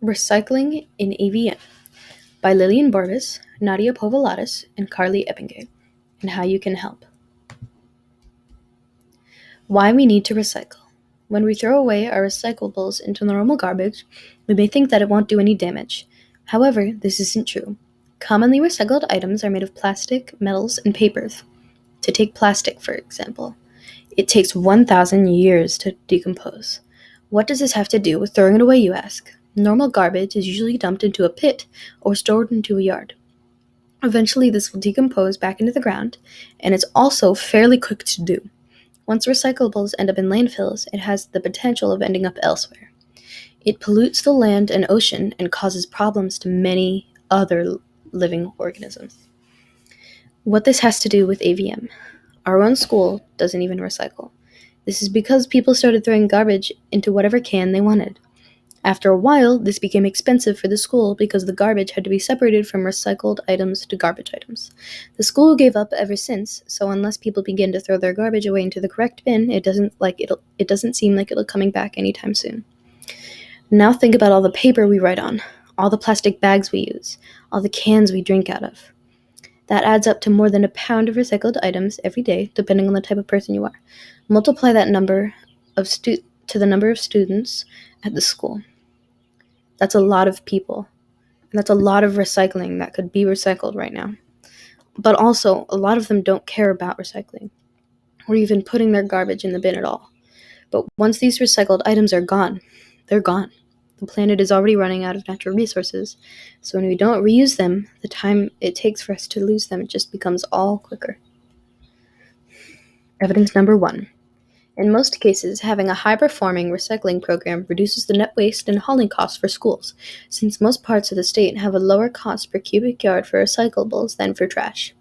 Recycling in AVM by Lillian Borbis, Nadia Povolatis, and Carly Eppingate, and how you can help. Why we need to recycle. When we throw away our recyclables into normal garbage, we may think that it won't do any damage. However, this isn't true. Commonly recycled items are made of plastic, metals, and papers. To take plastic, for example, it takes 1,000 years to decompose. What does this have to do with throwing it away, you ask? Normal garbage is usually dumped into a pit or stored into a yard. Eventually, this will decompose back into the ground, and it's also fairly quick to do. Once recyclables end up in landfills, it has the potential of ending up elsewhere. It pollutes the land and ocean and causes problems to many other living organisms. What this has to do with AVM. Our own school doesn't even recycle. This is because people started throwing garbage into whatever can they wanted. After a while, this became expensive for the school because the garbage had to be separated from recycled items to garbage items. The school gave up ever since, so unless people begin to throw their garbage away into the correct bin, it doesn't seem like it'll coming back anytime soon. Now think about all the paper we write on, all the plastic bags we use, all the cans we drink out of. That adds up to more than a pound of recycled items every day, depending on the type of person you are. Multiply that number to the number of students at the school. That's a lot of people. And that's a lot of recycling that could be recycled right now. But also, a lot of them don't care about recycling or even putting their garbage in the bin at all. But once these recycled items are gone, they're gone. The planet is already running out of natural resources, so when we don't reuse them, the time it takes for us to lose them just becomes all quicker. Evidence number 1. In most cases, having a high-performing recycling program reduces the net waste and hauling costs for schools, since most parts of the state have a lower cost per cubic yard for recyclables than for trash.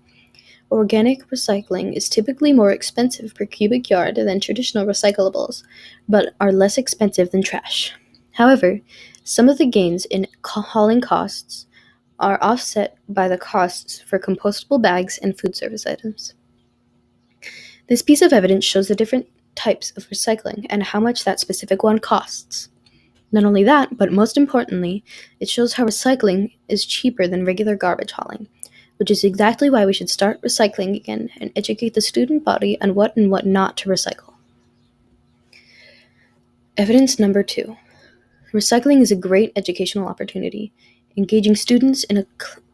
Organic recycling is typically more expensive per cubic yard than traditional recyclables, but are less expensive than trash. However, some of the gains in hauling costs are offset by the costs for compostable bags and food service items. This piece of evidence shows the different types of recycling and how much that specific one costs. Not only that, but most importantly, it shows how recycling is cheaper than regular garbage hauling, which is exactly why we should start recycling again and educate the student body on what and what not to recycle. Evidence number 2. Recycling is a great educational opportunity, engaging students in a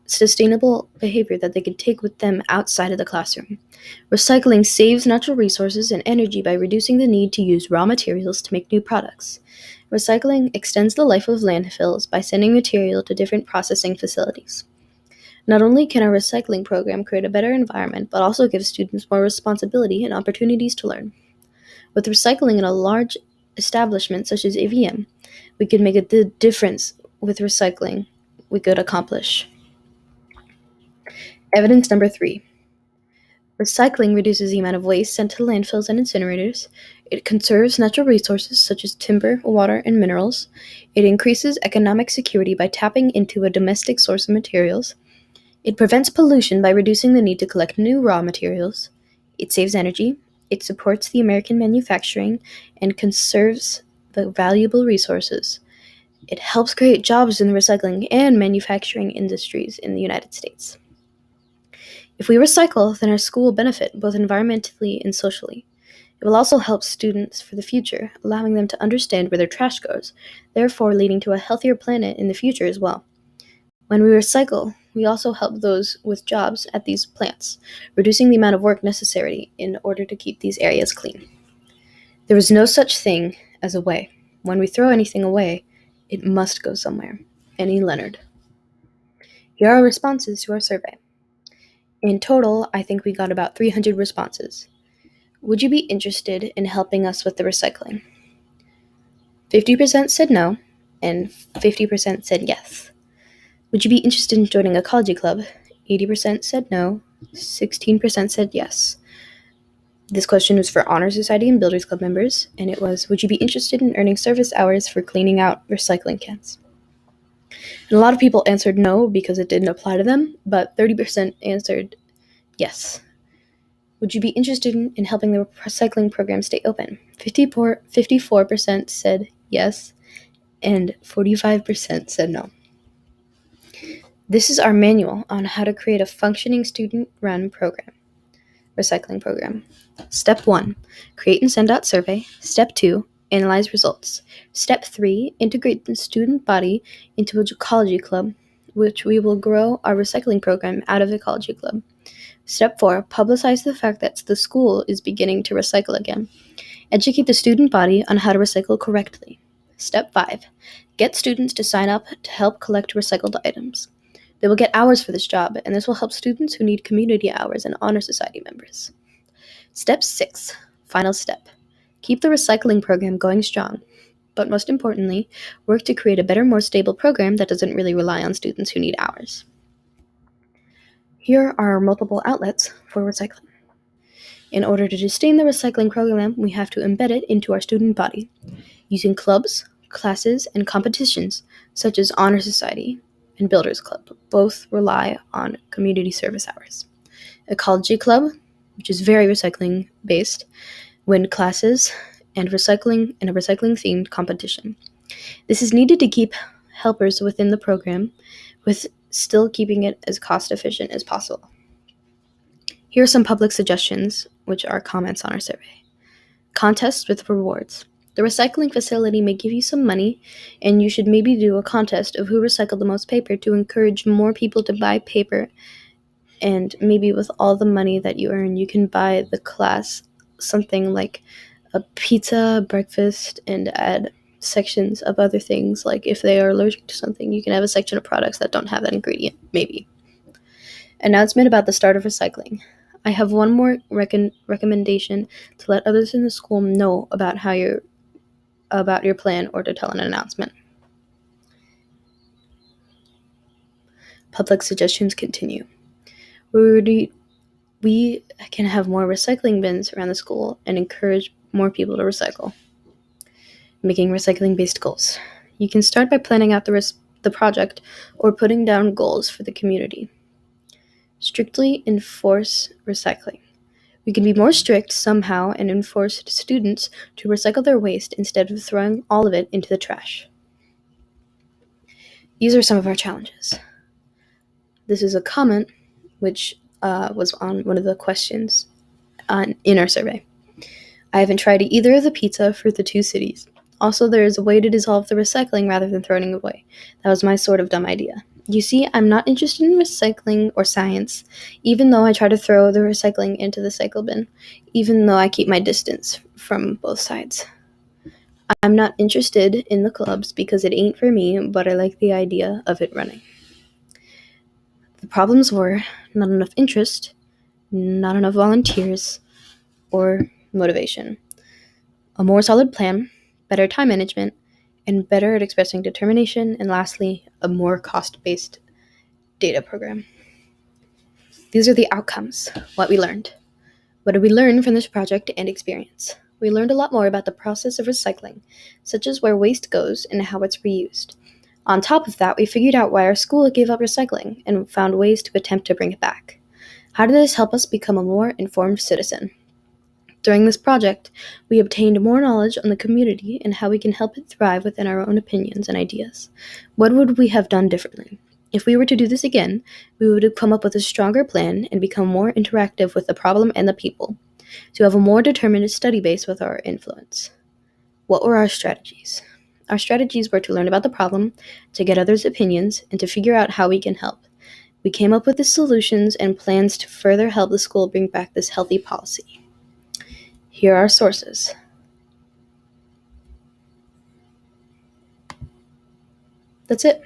sustainable behavior that they can take with them outside of the classroom. Recycling saves natural resources and energy by reducing the need to use raw materials to make new products. Recycling extends the life of landfills by sending material to different processing facilities. Not only can our recycling program create a better environment, but also give students more responsibility and opportunities to learn. With recycling in a large establishment such as AVM, we could make a difference with recycling we could accomplish. Evidence number 3. Recycling reduces the amount of waste sent to landfills and incinerators. It conserves natural resources such as timber, water, and minerals. It increases economic security by tapping into a domestic source of materials. It prevents pollution by reducing the need to collect new raw materials. It saves energy. It supports the American manufacturing and conserves the valuable resources. It helps create jobs in the recycling and manufacturing industries in the United States. If we recycle, then our school will benefit both environmentally and socially. It will also help students for the future, allowing them to understand where their trash goes, therefore leading to a healthier planet in the future as well. When we recycle, we also help those with jobs at these plants, reducing the amount of work necessary in order to keep these areas clean. There is no such thing as a way. When we throw anything away, it must go somewhere. Annie Leonard. Here are responses to our survey. In total, I think we got about 300 responses. Would you be interested in helping us with the recycling? 50% said no, and 50% said yes. Would you be interested in joining a ecology club? 80% said no, 16% said yes. This question was for Honor Society and Builders Club members, and it was, would you be interested in earning service hours for cleaning out recycling cans? And a lot of people answered no because it didn't apply to them, but 30% answered yes. Would you be interested in helping the recycling program stay open? 54% said yes, and 45% said no. This is our manual on how to create a functioning student-run recycling program. Step 1, create and send out survey. Step 2, analyze results. Step 3, integrate the student body into a ecology club, which we will grow our recycling program out of the ecology club. Step 4, publicize the fact that the school is beginning to recycle again. Educate the student body on how to recycle correctly. Step 5, get students to sign up to help collect recycled items. They will get hours for this job, and this will help students who need community hours and honor society members. Step 6, final step. Keep the recycling program going strong, but most importantly, work to create a better, more stable program that doesn't really rely on students who need hours. Here are our multiple outlets for recycling. In order to sustain the recycling program, we have to embed it into our student body, using clubs, classes, and competitions such as Honor Society and Builders Club. Both rely on community service hours. Ecology Club, which is very recycling based, wind classes, and recycling and a recycling themed competition. This is needed to keep helpers within the program with still keeping it as cost efficient as possible. Here are some public suggestions, which are comments on our survey. Contests with rewards. The recycling facility may give you some money, and you should maybe do a contest of who recycled the most paper to encourage more people to buy paper. And maybe with all the money that you earn, you can buy the class something like a pizza, breakfast, and add sections of other things. Like if they are allergic to something, you can have a section of products that don't have that ingredient, maybe. Announcement about the start of recycling. I have one more recommendation to let others in the school know about your plan or to tell an announcement. Public suggestions continue. We can have more recycling bins around the school and encourage more people to recycle. Making recycling-based goals. You can start by planning out the project or putting down goals for the community. Strictly enforce recycling. We can be more strict somehow and enforce students to recycle their waste instead of throwing all of it into the trash. These are some of our challenges. This is a comment which was on one of the questions in our survey. I haven't tried either of the pizza for the two cities. Also, there is a way to dissolve the recycling rather than throwing it away. That was my sort of dumb idea. You see, I'm not interested in recycling or science, even though I try to throw the recycling into the cycle bin, even though I keep my distance from both sides. I'm not interested in the clubs because it ain't for me, but I like the idea of it running. The problems were not enough interest, not enough volunteers, or motivation. A more solid plan, better time management, and better at expressing determination, and lastly, a more cost-based data program. These are the outcomes, what we learned. What did we learn from this project and experience? We learned a lot more about the process of recycling, such as where waste goes and how it's reused. On top of that, we figured out why our school gave up recycling and found ways to attempt to bring it back. How did this help us become a more informed citizen? During this project, we obtained more knowledge on the community and how we can help it thrive within our own opinions and ideas. What would we have done differently? If we were to do this again, we would have come up with a stronger plan and become more interactive with the problem and the people, to have a more determined study base with our influence. What were our strategies? Our strategies were to learn about the problem, to get others' opinions, and to figure out how we can help. We came up with the solutions and plans to further help the school bring back this healthy policy. Here are our sources. That's it.